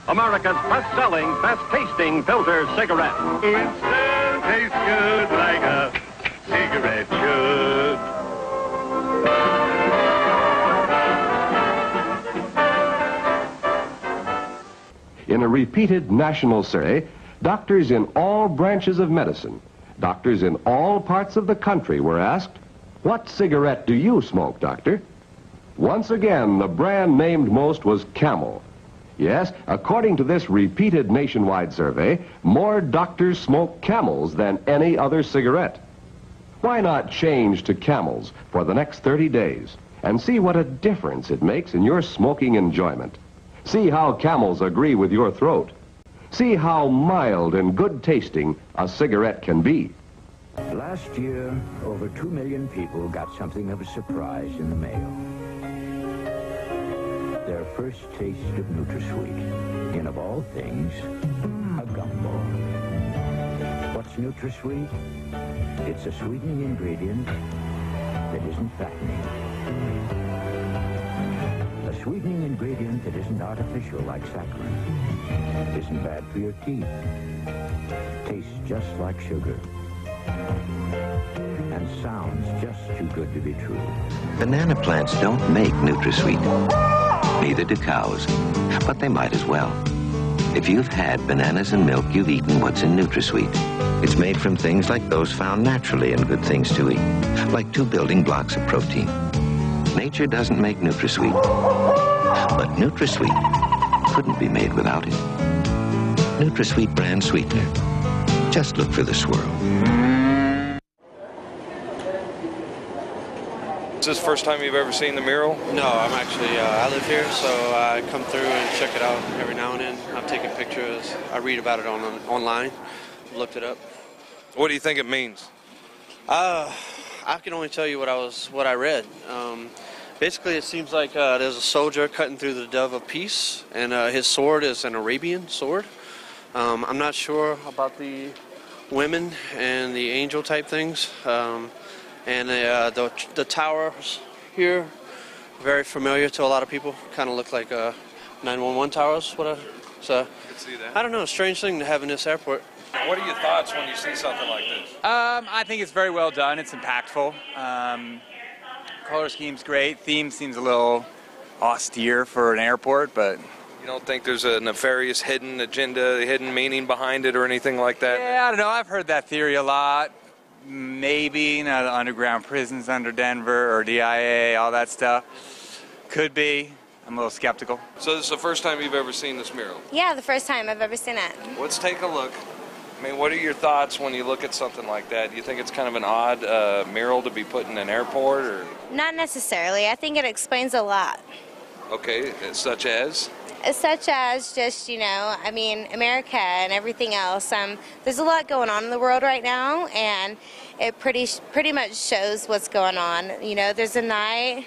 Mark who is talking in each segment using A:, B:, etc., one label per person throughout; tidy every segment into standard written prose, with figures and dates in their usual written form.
A: America's best-selling, best-tasting filter cigarette.
B: It still tastes good like a cigarette should.
C: In a repeated national survey, doctors in all branches of medicine, doctors in all parts of the country were asked, "What cigarette do you smoke, doctor?" Once again, the brand named most was Camel. Yes, according to this repeated nationwide survey, more doctors smoke Camels than any other cigarette. Why not change to Camels for the next 30 days and see what a difference it makes in your smoking enjoyment? See how Camels agree with your throat. See how mild and good tasting a cigarette can be.
D: Last year, over 2 million people got something of a surprise in the mail. Their first taste of NutraSweet. And of all things, a gumball. What's NutraSweet? It's a sweetening ingredient that isn't fattening. A sweetening ingredient that isn't artificial like saccharin. Isn't bad for your teeth. Tastes just like sugar. And sounds just too good to be true.
E: Banana plants don't make NutraSweet. Neither do cows, but they might as well. If you've had bananas and milk, you've eaten what's in NutraSweet. It's made from things like those found naturally in good things to eat, like 2 building blocks of protein. Nature doesn't make NutraSweet, but NutraSweet couldn't be made without it. NutraSweet brand sweetener. Just look for the swirl.
F: Is this the first time you've ever seen the mural?
G: No, I'm actually, I live here, so I come through and check it out every now and then. I'm taking pictures. I read about it online, looked it up.
F: What do you think it means?
G: I can only tell you what I read. Basically, it seems like there's a soldier cutting through the dove of peace, and his sword is an Arabian sword. I'm not sure about the women and the angel type things. And the towers here, very familiar to a lot of people. Kind of look like 911 towers. So, I don't know, strange thing to have in this airport.
F: What are your thoughts when you see something like this?
H: I think it's very well done. It's impactful. Color scheme's great. Theme seems a little austere for an airport, but...
F: You don't think there's a nefarious hidden agenda, hidden meaning behind it or anything like that?
H: Yeah, I don't know. I've heard that theory a lot. Maybe, the underground prisons under Denver or DIA, all that stuff. Could be. I'm a little skeptical.
F: So this is the first time you've ever seen this mural?
I: Yeah, the first time I've ever seen it.
F: Let's take a look. I mean, what are your thoughts when you look at something like that? Do you think it's kind of an odd mural to be put in an airport? Or?
I: Not necessarily. I think it explains a lot.
F: Okay, such as?
I: Such as just, I mean, America and everything else. There's a lot going on in the world right now, and it pretty much shows what's going on. There's a night,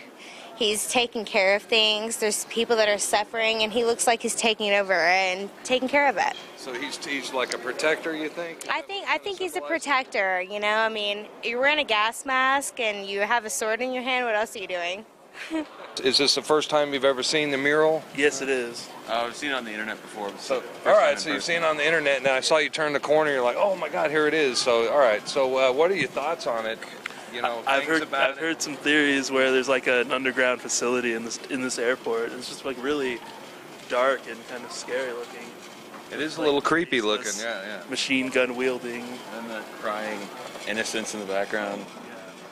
I: he's taking care of things. There's people that are suffering, and he looks like he's taking over and taking care of it.
F: So he's like a protector, you think?
I: I think he's a protector, I mean, you're wearing a gas mask and you have a sword in your hand. What else are you doing?
F: Is this the first time you've ever seen the mural?
G: Yes, it is.
J: I've seen it on the internet before.
F: So, all right, so you've seen it on the internet, and I saw you turn the corner, you're like, oh my God, here it is. So, all right, so what are your thoughts on it?
K: I've heard some theories where there's like an underground facility in this airport. It's just like really dark and kind of scary looking.
F: It is a little creepy looking, yeah.
K: Machine gun wielding.
J: And the crying innocence in the background.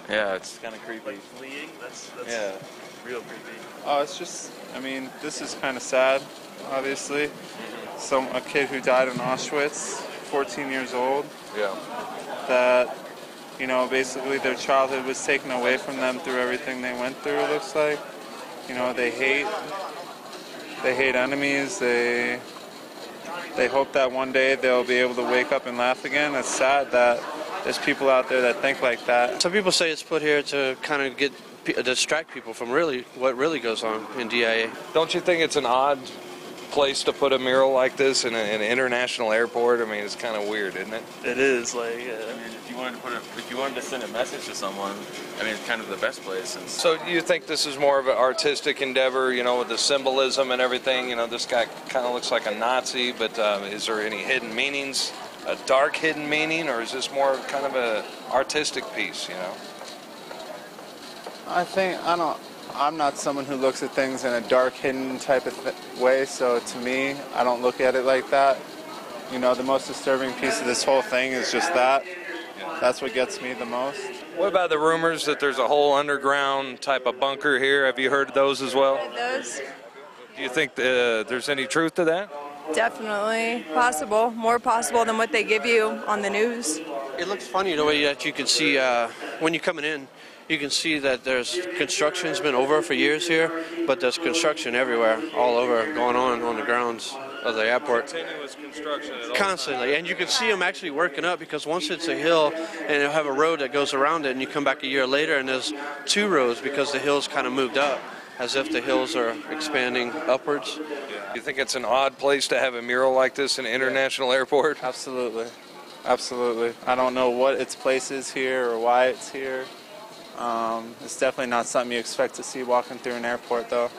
J: Yeah, it's kind of creepy.
K: Like fleeing? That's
J: yeah.
K: Real creepy.
L: Oh, it's just, I mean, this is kind of sad, obviously. A kid who died in Auschwitz, 14 years old.
F: Yeah.
L: That, basically their childhood was taken away from them through everything they went through, it looks like. They hate enemies. They hope that one day they'll be able to wake up and laugh again. It's sad that there's people out there that think like that.
G: Some people say it's put here to kind of distract people from what really goes on in DIA.
F: Don't you think it's an odd place to put a mural like this in an international airport? I mean, it's kind of weird, isn't it?
K: It is, like,
J: I mean, if you wanted to send a message to someone, I mean, it's kind of the best place. And
F: So you think this is more of an artistic endeavor, you know, with the symbolism and everything? You know, this guy kind of looks like a Nazi, but is there any hidden meanings, a dark hidden meaning, or is this more kind of a artistic piece, you know?
L: I'm not someone who looks at things in a dark, hidden type of way, so to me, I don't look at it like that. You know, the most disturbing piece of this whole thing is just that. That's what gets me the most.
F: What about the rumors that there's a whole underground type of bunker here? Have you heard those as well?
M: Those?
F: Do you think there's any truth to that?
M: Definitely possible. More possible than what they give you on the news.
G: It looks funny the way that you can see when you're coming in. You can see that there's construction's been over for years here, but there's construction everywhere, all over, going on the grounds of the airport.
F: Continuous construction at all
G: Constantly, and you can see them actually working up, because once it's a hill and it'll have a road that goes around it, and you come back a year later and there's two roads because the hills kind of moved up, as if the hills are expanding upwards.
F: Yeah. You think it's an odd place to have a mural like this in an international airport?
L: Absolutely. Absolutely. I don't know what its place is here or why it's here. It's definitely not something you expect to see walking through an airport, though.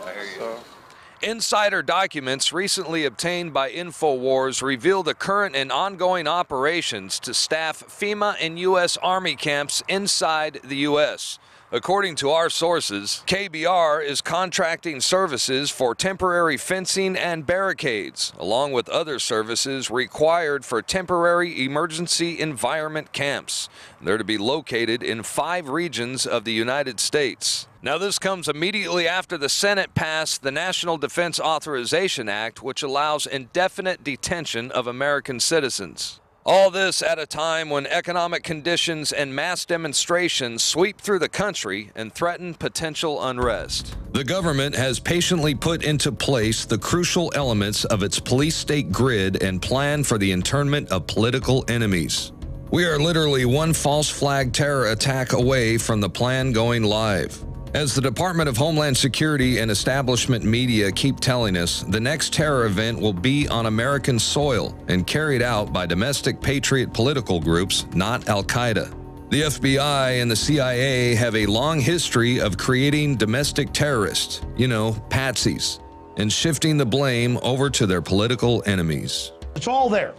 F: I hear you. Insider documents recently obtained by INFOWARS reveal the current and ongoing operations to staff FEMA and U.S. Army camps inside the U.S. According to our sources, KBR is contracting services for temporary fencing and barricades, along with other services required for temporary emergency environment camps. They're to be located in 5 regions of the United States. Now, this comes immediately after the Senate passed the National Defense Authorization Act, which allows indefinite detention of American citizens. All this at a time when economic conditions and mass demonstrations sweep through the country and threaten potential unrest. The government has patiently put into place the crucial elements of its police-state grid and plan for the internment of political enemies. We are literally one false flag terror attack away from the plan going live. As the Department of Homeland Security and establishment media keep telling us, the next terror event will be on American soil and carried out by domestic patriot political groups, not Al-Qaeda. The FBI and the CIA have a long history of creating domestic terrorists, you know, patsies, and shifting the blame over to their political enemies.
N: It's all there.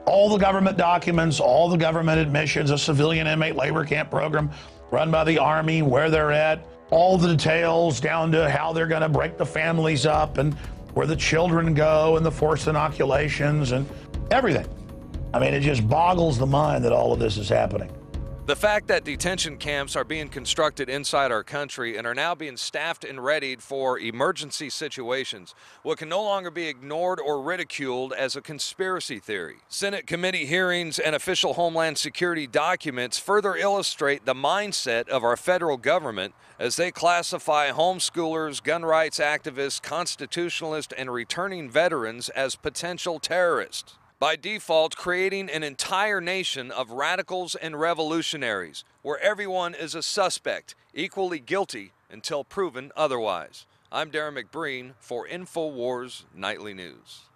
N: All the government documents, all the government admissions, a civilian inmate labor camp program run by the Army, where they're at, all the details down to how they're going to break the families up and where the children go and the forced inoculations and everything. I mean, it just boggles the mind that all of this is happening.
F: The fact that detention camps are being constructed inside our country and are now being staffed and readied for emergency situations, what can no longer be ignored or ridiculed as a conspiracy theory. Senate committee hearings and official Homeland Security documents further illustrate the mindset of our federal government as they classify homeschoolers, gun rights activists, constitutionalists, and returning veterans as potential terrorists. By default, creating an entire nation of radicals and revolutionaries, where everyone is a suspect, equally guilty until proven otherwise. I'm Darren McBreen for INFOWARS Nightly News.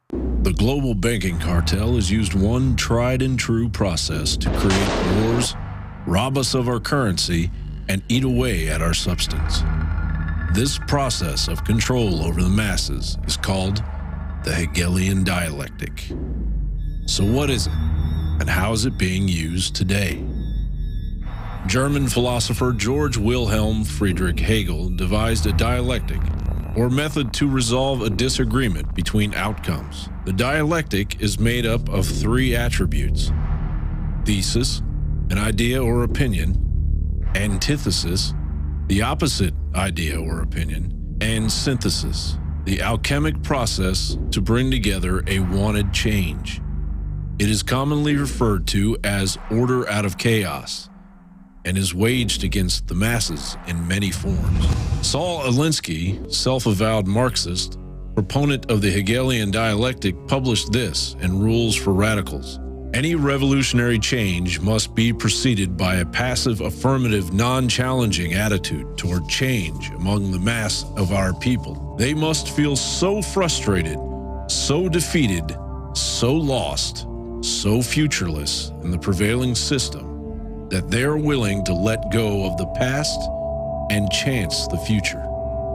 O: The global banking cartel has used one tried and true process to create wars, rob us of our currency, and eat away at our substance. This process of control over the masses is called the Hegelian dialectic. So what is it, and how is it being used today? German philosopher George Wilhelm Friedrich Hegel devised a dialectic, or method to resolve a disagreement between outcomes. The dialectic is made up of 3 attributes: thesis, an idea or opinion; antithesis, the opposite idea or opinion; and synthesis, the alchemic process to bring together a wanted change. It is commonly referred to as order out of chaos and is waged against the masses in many forms. Saul Alinsky, self-avowed Marxist, proponent of the Hegelian dialectic, published this in Rules for Radicals, Any revolutionary change must be preceded by a passive, affirmative, non-challenging attitude toward change among the mass of our people. They must feel so frustrated, so defeated, so lost, so futureless in the prevailing system that they are willing to let go of the past and chance the future.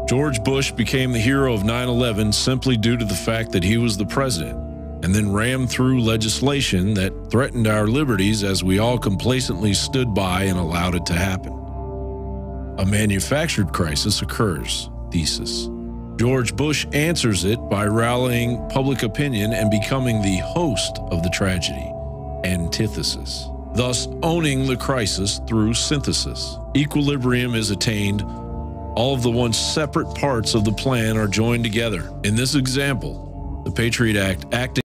O: George Bush became the hero of 9/11 simply due to the fact that he was the president, and then rammed through legislation that threatened our liberties as we all complacently stood by and allowed it to happen. A manufactured crisis occurs. Thesis. George Bush answers it by rallying public opinion and becoming the host of the tragedy. Antithesis. Thus owning the crisis through synthesis. Equilibrium is attained. All of the once separate parts of the plan are joined together. In this example, the Patriot Act acting